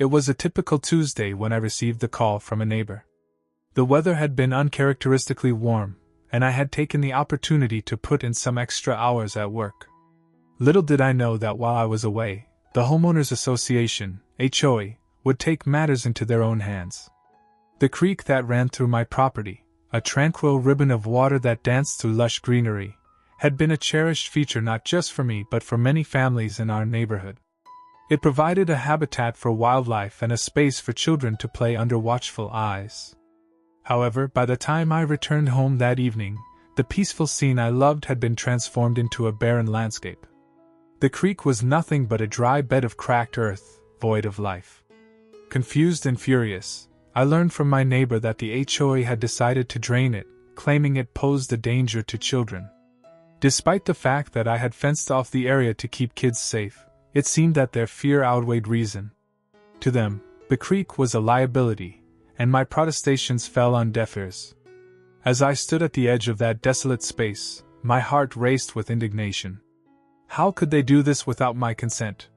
It was a typical Tuesday when I received the call from a neighbor. The weather had been uncharacteristically warm, and I had taken the opportunity to put in some extra hours at work. Little did I know that while I was away, the Homeowners Association, HOA, would take matters into their own hands. The creek that ran through my property, a tranquil ribbon of water that danced through lush greenery, had been a cherished feature not just for me but for many families in our neighborhood. It provided a habitat for wildlife and a space for children to play under watchful eyes. However, by the time I returned home that evening, the peaceful scene I loved had been transformed into a barren landscape. The creek was nothing but a dry bed of cracked earth, void of life. Confused and furious, I learned from my neighbor that the HOA had decided to drain it, claiming it posed a danger to children. Despite the fact that I had fenced off the area to keep kids safe, it seemed that their fear outweighed reason. To them, the creek was a liability, and my protestations fell on deaf ears. As I stood at the edge of that desolate space, my heart raced with indignation. How could they do this without my consent?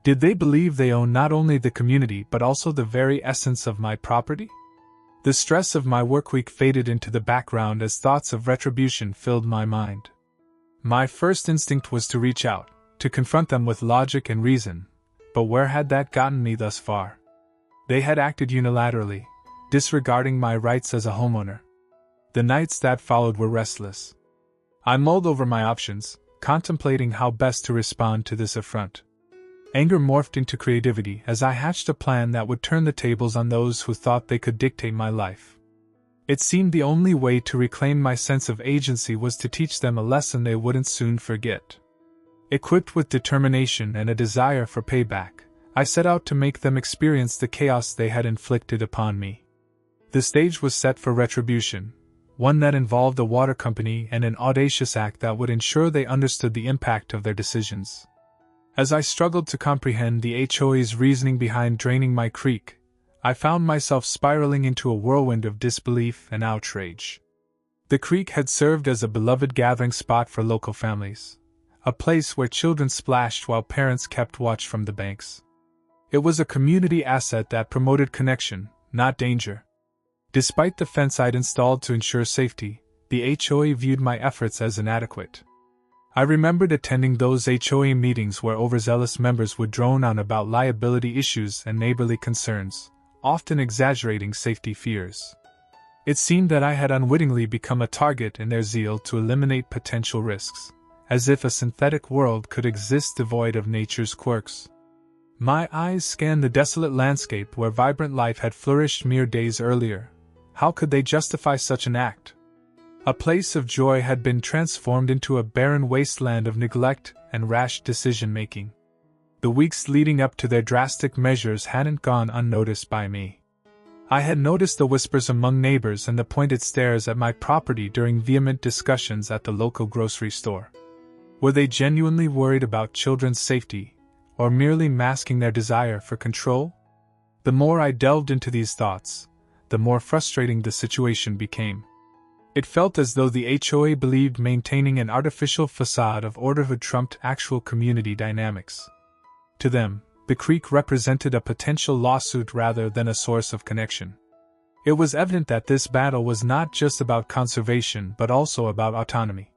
Did they believe they owned not only the community but also the very essence of my property? The stress of my workweek faded into the background as thoughts of retribution filled my mind. My first instinct was to reach out, to confront them with logic and reason, but where had that gotten me thus far? They had acted unilaterally, disregarding my rights as a homeowner. The nights that followed were restless. I mulled over my options, contemplating how best to respond to this affront. Anger morphed into creativity as I hatched a plan that would turn the tables on those who thought they could dictate my life. It seemed the only way to reclaim my sense of agency was to teach them a lesson they wouldn't soon forget. Equipped with determination and a desire for payback, I set out to make them experience the chaos they had inflicted upon me. The stage was set for retribution, one that involved a water company and an audacious act that would ensure they understood the impact of their decisions. As I struggled to comprehend the HOA's reasoning behind draining my creek, I found myself spiraling into a whirlwind of disbelief and outrage. The creek had served as a beloved gathering spot for local families, a place where children splashed while parents kept watch from the banks. It was a community asset that promoted connection, not danger. Despite the fence I'd installed to ensure safety, the HOA viewed my efforts as inadequate. I remembered attending those HOA meetings where overzealous members would drone on about liability issues and neighborly concerns, often exaggerating safety fears. It seemed that I had unwittingly become a target in their zeal to eliminate potential risks, as if a synthetic world could exist devoid of nature's quirks. My eyes scanned the desolate landscape where vibrant life had flourished mere days earlier. How could they justify such an act? A place of joy had been transformed into a barren wasteland of neglect and rash decision-making. The weeks leading up to their drastic measures hadn't gone unnoticed by me. I had noticed the whispers among neighbors and the pointed stares at my property during vehement discussions at the local grocery store. Were they genuinely worried about children's safety, or merely masking their desire for control? The more I delved into these thoughts, the more frustrating the situation became. It felt as though the HOA believed maintaining an artificial facade of orderhood trumped actual community dynamics. To them, the creek represented a potential lawsuit rather than a source of connection. It was evident that this battle was not just about conservation but also about autonomy.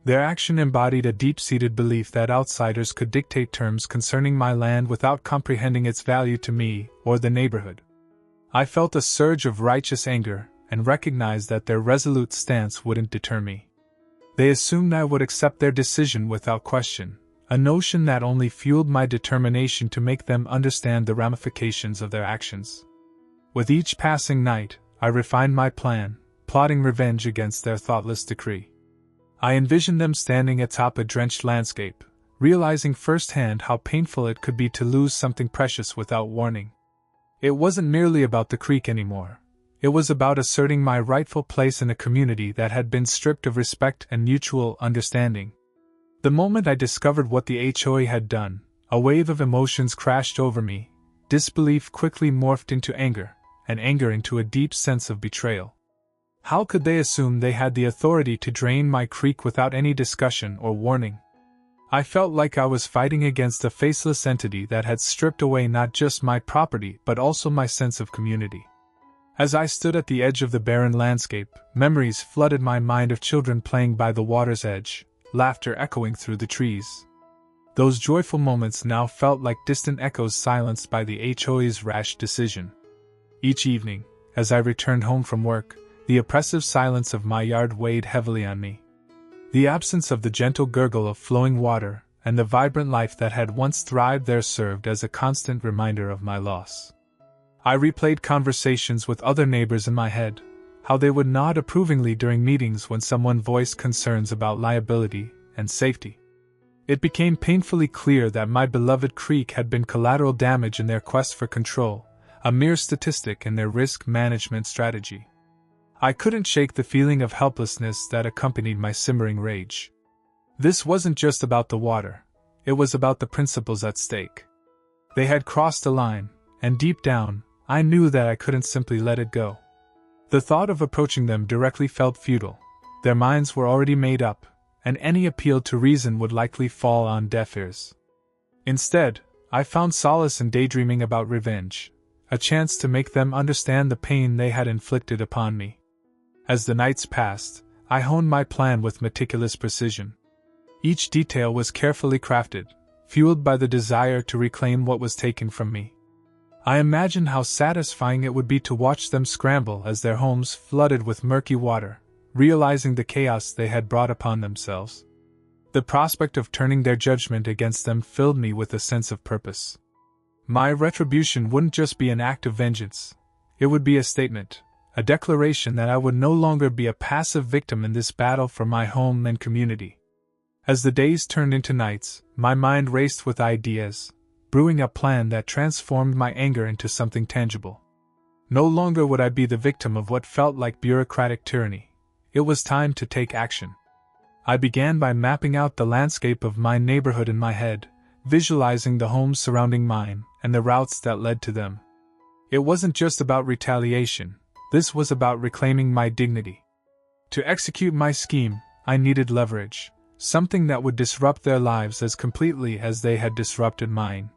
Their action embodied a deep-seated belief that outsiders could dictate terms concerning my land without comprehending its value to me or the neighborhood. I felt a surge of righteous anger and recognized that their resolute stance wouldn't deter me. They assumed I would accept their decision without question, a notion that only fueled my determination to make them understand the ramifications of their actions. With each passing night, I refined my plan, plotting revenge against their thoughtless decree. I envisioned them standing atop a drenched landscape, realizing firsthand how painful it could be to lose something precious without warning. It wasn't merely about the creek anymore. It was about asserting my rightful place in a community that had been stripped of respect and mutual understanding. The moment I discovered what the HOA had done, a wave of emotions crashed over me. Disbelief quickly morphed into anger, and anger into a deep sense of betrayal. How could they assume they had the authority to drain my creek without any discussion or warning? I felt like I was fighting against a faceless entity that had stripped away not just my property but also my sense of community. As I stood at the edge of the barren landscape, memories flooded my mind of children playing by the water's edge, laughter echoing through the trees. Those joyful moments now felt like distant echoes silenced by the HOA's rash decision. Each evening, as I returned home from work, the oppressive silence of my yard weighed heavily on me. The absence of the gentle gurgle of flowing water and the vibrant life that had once thrived there served as a constant reminder of my loss. I replayed conversations with other neighbors in my head, how they would nod approvingly during meetings when someone voiced concerns about liability and safety. It became painfully clear that my beloved creek had been collateral damage in their quest for control, a mere statistic in their risk management strategy. I couldn't shake the feeling of helplessness that accompanied my simmering rage. This wasn't just about the water, it was about the principles at stake. They had crossed a line, and deep down, I knew that I couldn't simply let it go. The thought of approaching them directly felt futile. Their minds were already made up, and any appeal to reason would likely fall on deaf ears. Instead, I found solace in daydreaming about revenge, a chance to make them understand the pain they had inflicted upon me. As the nights passed, I honed my plan with meticulous precision. Each detail was carefully crafted, fueled by the desire to reclaim what was taken from me. I imagined how satisfying it would be to watch them scramble as their homes flooded with murky water, realizing the chaos they had brought upon themselves. The prospect of turning their judgment against them filled me with a sense of purpose. My retribution wouldn't just be an act of vengeance, it would be a statement, a declaration that I would no longer be a passive victim in this battle for my home and community. As the days turned into nights, my mind raced with ideas, brewing a plan that transformed my anger into something tangible. No longer would I be the victim of what felt like bureaucratic tyranny. It was time to take action. I began by mapping out the landscape of my neighborhood in my head, visualizing the homes surrounding mine and the routes that led to them. It wasn't just about retaliation, this was about reclaiming my dignity. To execute my scheme, I needed leverage, something that would disrupt their lives as completely as they had disrupted mine.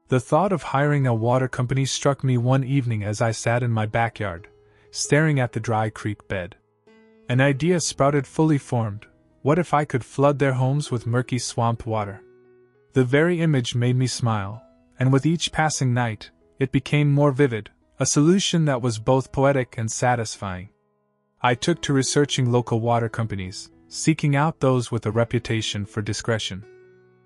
The thought of hiring a water company struck me one evening as I sat in my backyard, staring at the dry creek bed. An idea sprouted fully formed. What if I could flood their homes with murky swamp water? The very image made me smile, and with each passing night, it became more vivid, a solution that was both poetic and satisfying. I took to researching local water companies, seeking out those with a reputation for discretion.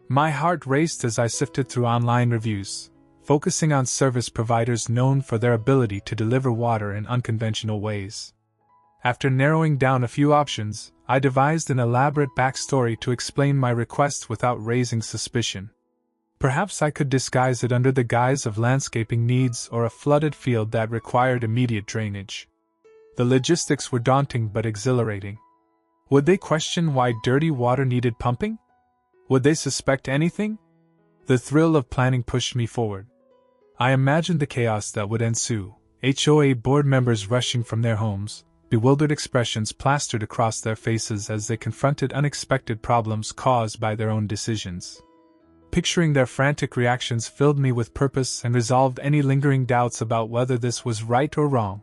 My heart raced as I sifted through online reviews, focusing on service providers known for their ability to deliver water in unconventional ways. After narrowing down a few options, I devised an elaborate backstory to explain my request without raising suspicion. Perhaps I could disguise it under the guise of landscaping needs or a flooded field that required immediate drainage. The logistics were daunting but exhilarating. Would they question why dirty water needed pumping? Would they suspect anything? The thrill of planning pushed me forward. I imagined the chaos that would ensue, HOA board members rushing from their homes, bewildered expressions plastered across their faces as they confronted unexpected problems caused by their own decisions. Picturing their frantic reactions filled me with purpose and resolved any lingering doubts about whether this was right or wrong.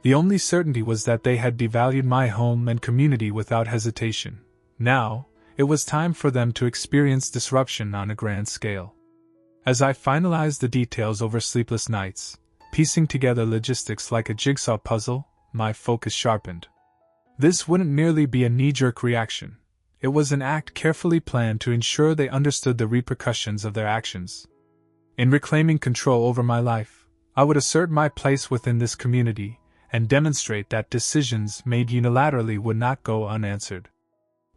The only certainty was that they had devalued my home and community without hesitation. Now, it was time for them to experience disruption on a grand scale. As I finalized the details over sleepless nights, piecing together logistics like a jigsaw puzzle, my focus sharpened. This wouldn't merely be a knee-jerk reaction. It was an act carefully planned to ensure they understood the repercussions of their actions. In reclaiming control over my life, I would assert my place within this community and demonstrate that decisions made unilaterally would not go unanswered.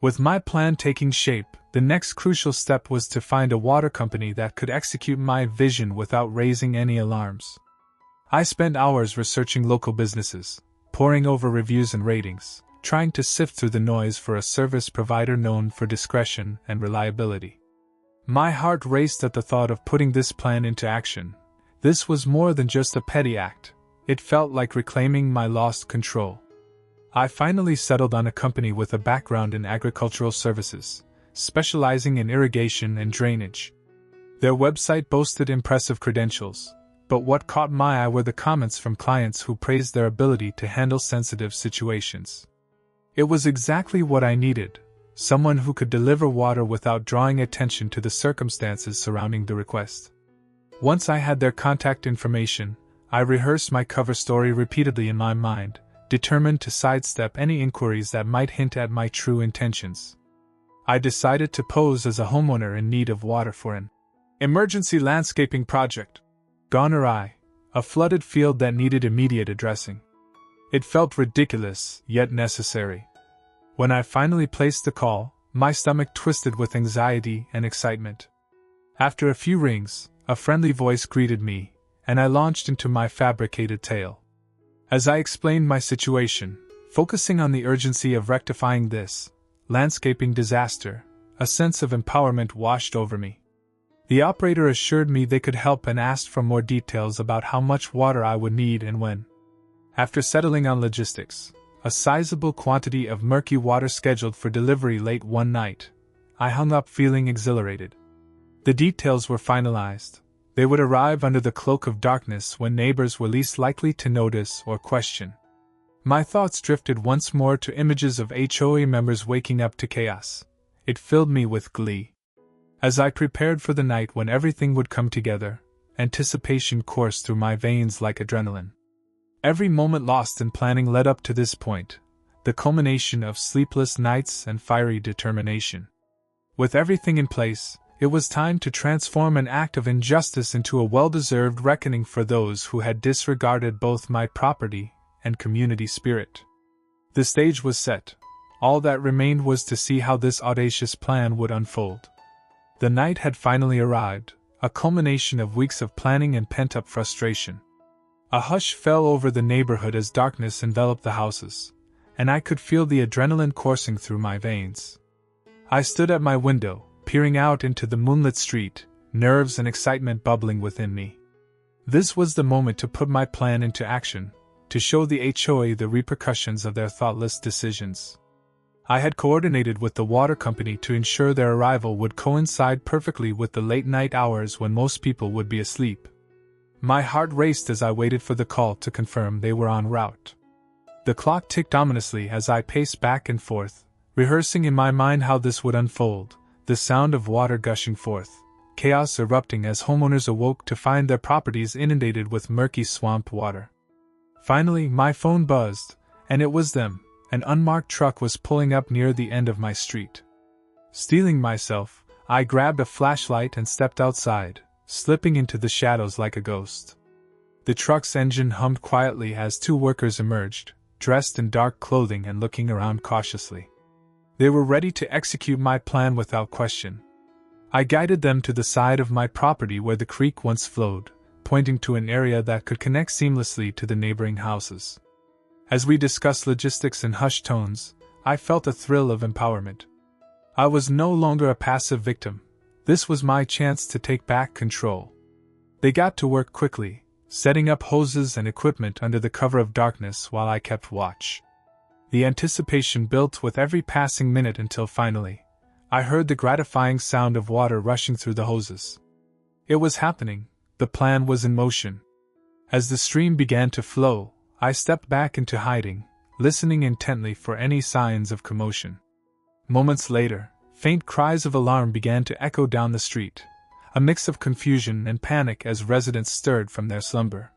With my plan taking shape, the next crucial step was to find a water company that could execute my vision without raising any alarms. I spent hours researching local businesses, poring over reviews and ratings, trying to sift through the noise for a service provider known for discretion and reliability. My heart raced at the thought of putting this plan into action. This was more than just a petty act. It felt like reclaiming my lost control. I finally settled on a company with a background in agricultural services, specializing in irrigation and drainage. Their website boasted impressive credentials, but what caught my eye were the comments from clients who praised their ability to handle sensitive situations. It was exactly what I needed, someone who could deliver water without drawing attention to the circumstances surrounding the request. Once I had their contact information, I rehearsed my cover story repeatedly in my mind, determined to sidestep any inquiries that might hint at my true intentions. I decided to pose as a homeowner in need of water for an emergency landscaping project gone awry, a flooded field that needed immediate addressing. It felt ridiculous, yet necessary. When I finally placed the call, my stomach twisted with anxiety and excitement. After a few rings, a friendly voice greeted me, and I launched into my fabricated tale. As I explained my situation, focusing on the urgency of rectifying this landscaping disaster, a sense of empowerment washed over me. The operator assured me they could help and asked for more details about how much water I would need and when. After settling on logistics, a sizable quantity of murky water scheduled for delivery late one night, I hung up feeling exhilarated. The details were finalized. They would arrive under the cloak of darkness when neighbors were least likely to notice or question. My thoughts drifted once more to images of HOA members waking up to chaos. It filled me with glee. As I prepared for the night when everything would come together, anticipation coursed through my veins like adrenaline. Every moment lost in planning led up to this point, the culmination of sleepless nights and fiery determination. With everything in place, it was time to transform an act of injustice into a well-deserved reckoning for those who had disregarded both my property and community spirit. The stage was set. All that remained was to see how this audacious plan would unfold. The night had finally arrived, a culmination of weeks of planning and pent-up frustration. A hush fell over the neighborhood as darkness enveloped the houses, and I could feel the adrenaline coursing through my veins. I stood at my window, peering out into the moonlit street, nerves and excitement bubbling within me. This was the moment to put my plan into action, to show the HOA the repercussions of their thoughtless decisions. I had coordinated with the water company to ensure their arrival would coincide perfectly with the late-night hours when most people would be asleep. My heart raced as I waited for the call to confirm they were en route. The clock ticked ominously as I paced back and forth, rehearsing in my mind how this would unfold, the sound of water gushing forth, chaos erupting as homeowners awoke to find their properties inundated with murky swamp water. Finally, my phone buzzed, and it was them. An unmarked truck was pulling up near the end of my street. Steeling myself, I grabbed a flashlight and stepped outside, slipping into the shadows like a ghost. The truck's engine hummed quietly as two workers emerged, dressed in dark clothing and looking around cautiously. They were ready to execute my plan without question. I guided them to the side of my property where the creek once flowed, pointing to an area that could connect seamlessly to the neighboring houses. As we discussed logistics in hushed tones, I felt a thrill of empowerment. I was no longer a passive victim. This was my chance to take back control. They got to work quickly, setting up hoses and equipment under the cover of darkness while I kept watch. The anticipation built with every passing minute until finally, I heard the gratifying sound of water rushing through the hoses. It was happening. The plan was in motion. As the stream began to flow, I stepped back into hiding, listening intently for any signs of commotion. Moments later, faint cries of alarm began to echo down the street, a mix of confusion and panic as residents stirred from their slumber.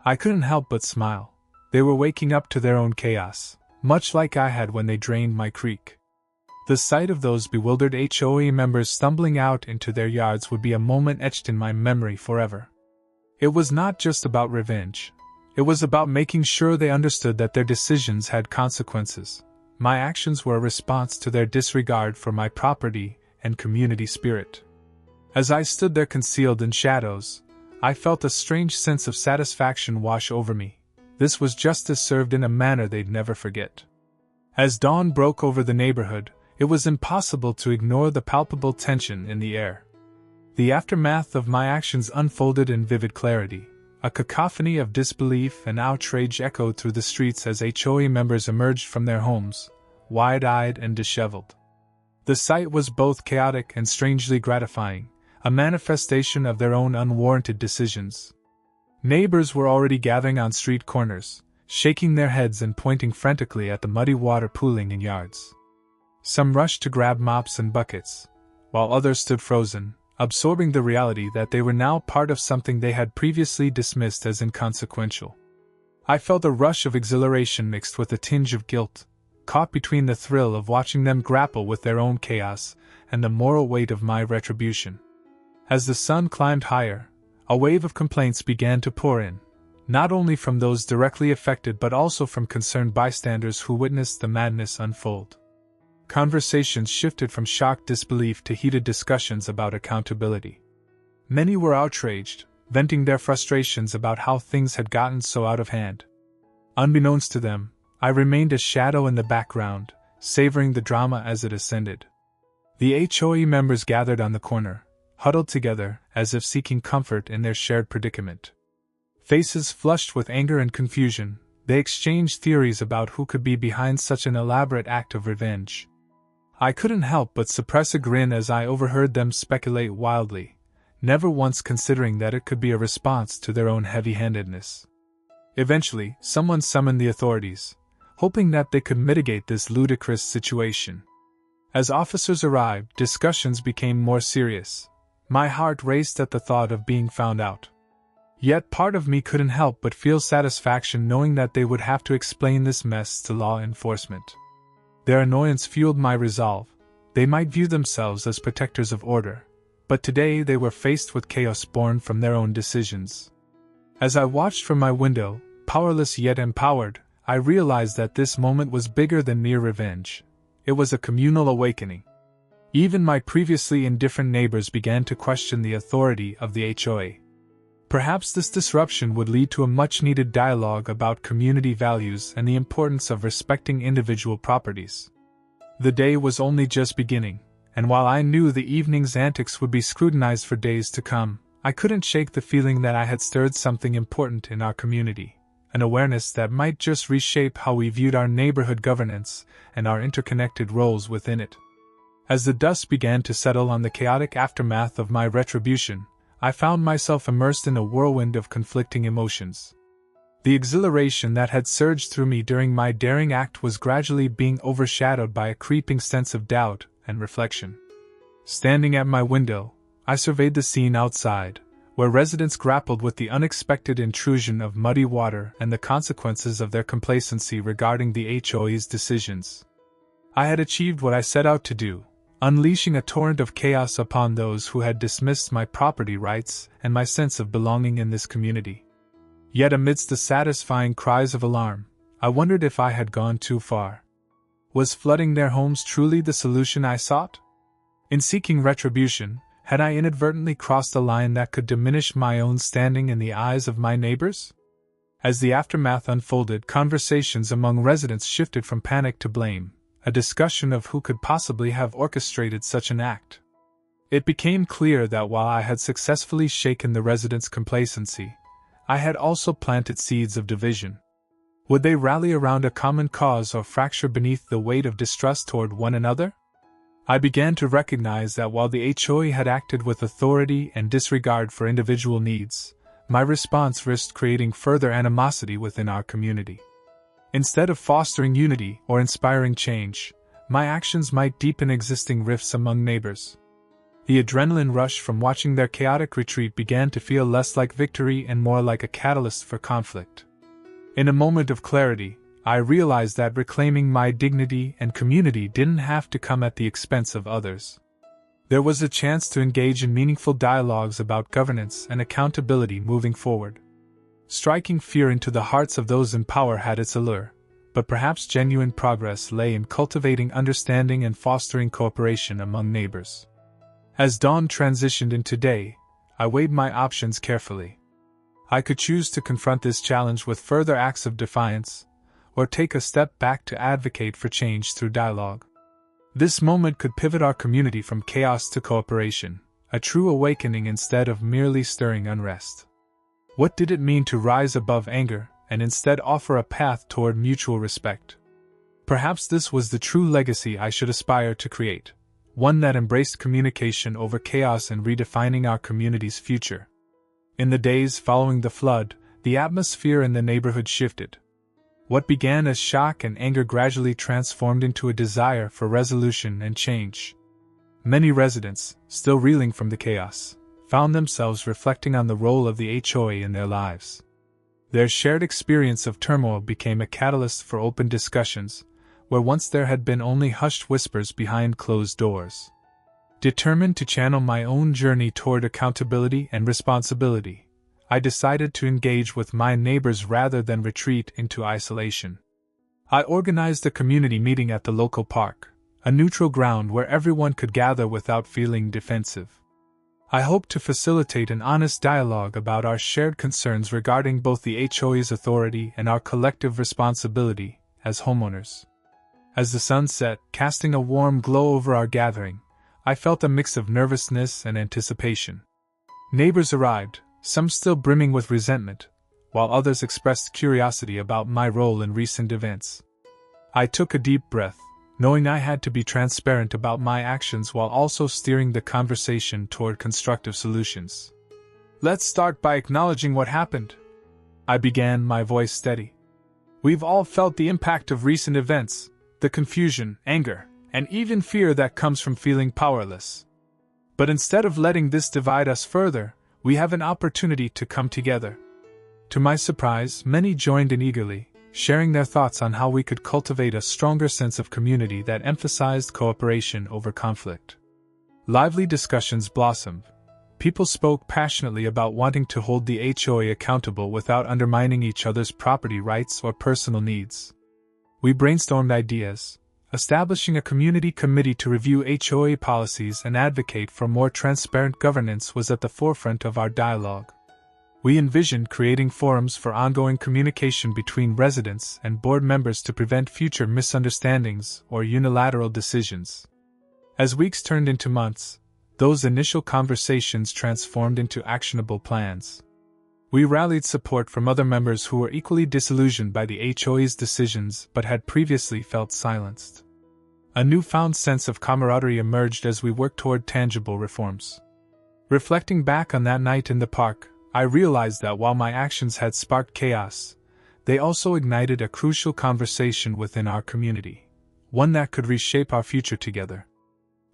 I couldn't help but smile. They were waking up to their own chaos, much like I had when they drained my creek. The sight of those bewildered HOA members stumbling out into their yards would be a moment etched in my memory forever. It was not just about revenge. It was about making sure they understood that their decisions had consequences. My actions were a response to their disregard for my property and community spirit. As I stood there concealed in shadows, I felt a strange sense of satisfaction wash over me. This was justice served in a manner they'd never forget. As dawn broke over the neighborhood, it was impossible to ignore the palpable tension in the air. The aftermath of my actions unfolded in vivid clarity. A cacophony of disbelief and outrage echoed through the streets as HOA members emerged from their homes, wide-eyed and disheveled. The sight was both chaotic and strangely gratifying, a manifestation of their own unwarranted decisions. Neighbors were already gathering on street corners, shaking their heads and pointing frantically at the muddy water pooling in yards. Some rushed to grab mops and buckets, while others stood frozen, absorbing the reality that they were now part of something they had previously dismissed as inconsequential. I felt a rush of exhilaration mixed with a tinge of guilt, caught between the thrill of watching them grapple with their own chaos and the moral weight of my retribution. As the sun climbed higher, a wave of complaints began to pour in, not only from those directly affected but also from concerned bystanders who witnessed the madness unfold. Conversations shifted from shocked disbelief to heated discussions about accountability. Many were outraged, venting their frustrations about how things had gotten so out of hand. Unbeknownst to them, I remained a shadow in the background, savoring the drama as it ascended. The HOA members gathered on the corner, huddled together, as if seeking comfort in their shared predicament. Faces flushed with anger and confusion, they exchanged theories about who could be behind such an elaborate act of revenge. I couldn't help but suppress a grin as I overheard them speculate wildly, never once considering that it could be a response to their own heavy-handedness. Eventually, someone summoned the authorities, hoping that they could mitigate this ludicrous situation. As officers arrived, discussions became more serious. My heart raced at the thought of being found out. Yet part of me couldn't help but feel satisfaction knowing that they would have to explain this mess to law enforcement. Their annoyance fueled my resolve. They might view themselves as protectors of order, but today they were faced with chaos born from their own decisions. As I watched from my window, powerless yet empowered, I realized that this moment was bigger than mere revenge. It was a communal awakening. Even my previously indifferent neighbors began to question the authority of the HOA. Perhaps this disruption would lead to a much-needed dialogue about community values and the importance of respecting individual properties. The day was only just beginning, and while I knew the evening's antics would be scrutinized for days to come, I couldn't shake the feeling that I had stirred something important in our community, an awareness that might just reshape how we viewed our neighborhood governance and our interconnected roles within it. As the dust began to settle on the chaotic aftermath of my retribution, I found myself immersed in a whirlwind of conflicting emotions. The exhilaration that had surged through me during my daring act was gradually being overshadowed by a creeping sense of doubt and reflection. Standing at my window, I surveyed the scene outside, where residents grappled with the unexpected intrusion of muddy water and the consequences of their complacency regarding the HOA's decisions. I had achieved what I set out to do, unleashing a torrent of chaos upon those who had dismissed my property rights and my sense of belonging in this community. Yet amidst the satisfying cries of alarm, I wondered if I had gone too far. Was flooding their homes truly the solution I sought? In seeking retribution, had I inadvertently crossed a line that could diminish my own standing in the eyes of my neighbors? As the aftermath unfolded, conversations among residents shifted from panic to blame, a discussion of who could possibly have orchestrated such an act. It became clear that while I had successfully shaken the residents' complacency, I had also planted seeds of division. Would they rally around a common cause or fracture beneath the weight of distrust toward one another? I began to recognize that while the HOA had acted with authority and disregard for individual needs, my response risked creating further animosity within our community. Instead of fostering unity or inspiring change, my actions might deepen existing rifts among neighbors. The adrenaline rush from watching their chaotic retreat began to feel less like victory and more like a catalyst for conflict. In a moment of clarity, I realized that reclaiming my dignity and community didn't have to come at the expense of others. There was a chance to engage in meaningful dialogues about governance and accountability moving forward. Striking fear into the hearts of those in power had its allure, but perhaps genuine progress lay in cultivating understanding and fostering cooperation among neighbors. As dawn transitioned into day, I weighed my options carefully. I could choose to confront this challenge with further acts of defiance, or take a step back to advocate for change through dialogue. This moment could pivot our community from chaos to cooperation, a true awakening instead of merely stirring unrest. What did it mean to rise above anger and instead offer a path toward mutual respect? Perhaps this was the true legacy I should aspire to create, one that embraced communication over chaos and redefining our community's future. In the days following the flood, the atmosphere in the neighborhood shifted. What began as shock and anger gradually transformed into a desire for resolution and change. Many residents, still reeling from the chaos, found themselves reflecting on the role of the HOA in their lives. Their shared experience of turmoil became a catalyst for open discussions, where once there had been only hushed whispers behind closed doors. Determined to channel my own journey toward accountability and responsibility, I decided to engage with my neighbors rather than retreat into isolation. I organized a community meeting at the local park, a neutral ground where everyone could gather without feeling defensive. I hoped to facilitate an honest dialogue about our shared concerns regarding both the HOA's authority and our collective responsibility as homeowners. As the sun set, casting a warm glow over our gathering, I felt a mix of nervousness and anticipation. Neighbors arrived, some still brimming with resentment, while others expressed curiosity about my role in recent events. I took a deep breath, knowing I had to be transparent about my actions while also steering the conversation toward constructive solutions. "Let's start by acknowledging what happened," I began, my voice steady. "We've all felt the impact of recent events, the confusion, anger, and even fear that comes from feeling powerless. But instead of letting this divide us further, we have an opportunity to come together." To my surprise, many joined in eagerly, sharing their thoughts on how we could cultivate a stronger sense of community that emphasized cooperation over conflict. Lively discussions blossomed. People spoke passionately about wanting to hold the HOA accountable without undermining each other's property rights or personal needs. We brainstormed ideas, establishing a community committee to review HOA policies and advocate for more transparent governance was at the forefront of our dialogue. We envisioned creating forums for ongoing communication between residents and board members to prevent future misunderstandings or unilateral decisions. As weeks turned into months, those initial conversations transformed into actionable plans. We rallied support from other members who were equally disillusioned by the HOA's decisions but had previously felt silenced. A newfound sense of camaraderie emerged as we worked toward tangible reforms. Reflecting back on that night in the park, I realized that while my actions had sparked chaos, they also ignited a crucial conversation within our community, one that could reshape our future together.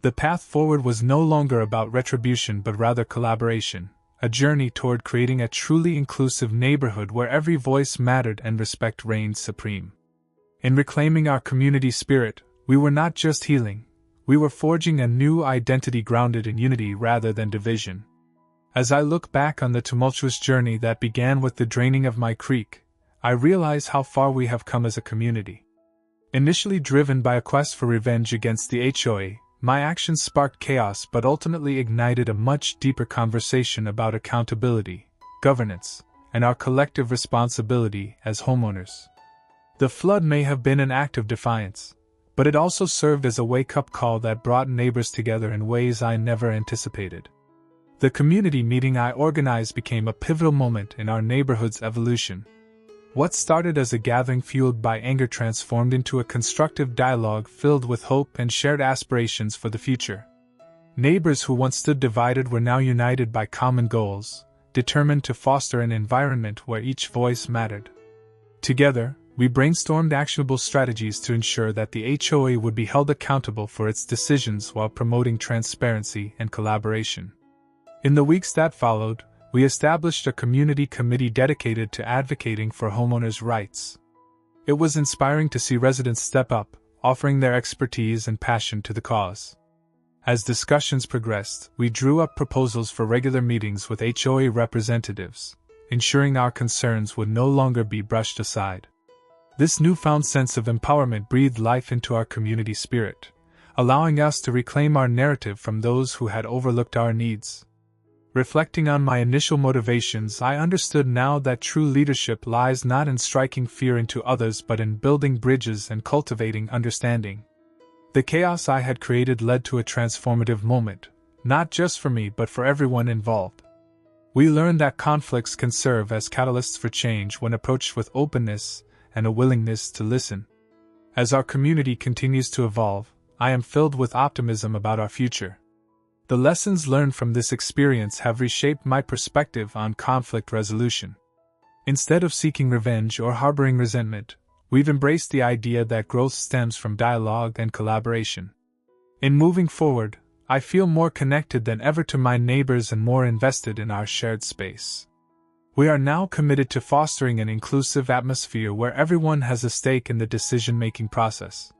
The path forward was no longer about retribution but rather collaboration, a journey toward creating a truly inclusive neighborhood where every voice mattered and respect reigned supreme. In reclaiming our community spirit, we were not just healing, we were forging a new identity grounded in unity rather than division. As I look back on the tumultuous journey that began with the draining of my creek, I realize how far we have come as a community. Initially driven by a quest for revenge against the HOA, my actions sparked chaos but ultimately ignited a much deeper conversation about accountability, governance, and our collective responsibility as homeowners. The flood may have been an act of defiance, but it also served as a wake-up call that brought neighbors together in ways I never anticipated. The community meeting I organized became a pivotal moment in our neighborhood's evolution. What started as a gathering fueled by anger transformed into a constructive dialogue filled with hope and shared aspirations for the future. Neighbors who once stood divided were now united by common goals, determined to foster an environment where each voice mattered. Together, we brainstormed actionable strategies to ensure that the HOA would be held accountable for its decisions while promoting transparency and collaboration. In the weeks that followed, we established a community committee dedicated to advocating for homeowners' rights. It was inspiring to see residents step up, offering their expertise and passion to the cause. As discussions progressed, we drew up proposals for regular meetings with HOA representatives, ensuring our concerns would no longer be brushed aside. This newfound sense of empowerment breathed life into our community spirit, allowing us to reclaim our narrative from those who had overlooked our needs. Reflecting on my initial motivations, I understood now that true leadership lies not in striking fear into others but in building bridges and cultivating understanding. The chaos I had created led to a transformative moment, not just for me but for everyone involved. We learned that conflicts can serve as catalysts for change when approached with openness and a willingness to listen. As our community continues to evolve, I am filled with optimism about our future. The lessons learned from this experience have reshaped my perspective on conflict resolution. Instead of seeking revenge or harboring resentment, we've embraced the idea that growth stems from dialogue and collaboration. In moving forward, I feel more connected than ever to my neighbors and more invested in our shared space. We are now committed to fostering an inclusive atmosphere where everyone has a stake in the decision-making process.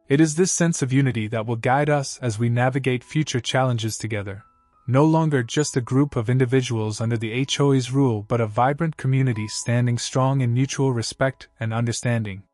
It is this sense of unity that will guide us as we navigate future challenges together, no longer just a group of individuals under the HOA's rule but a vibrant community standing strong in mutual respect and understanding.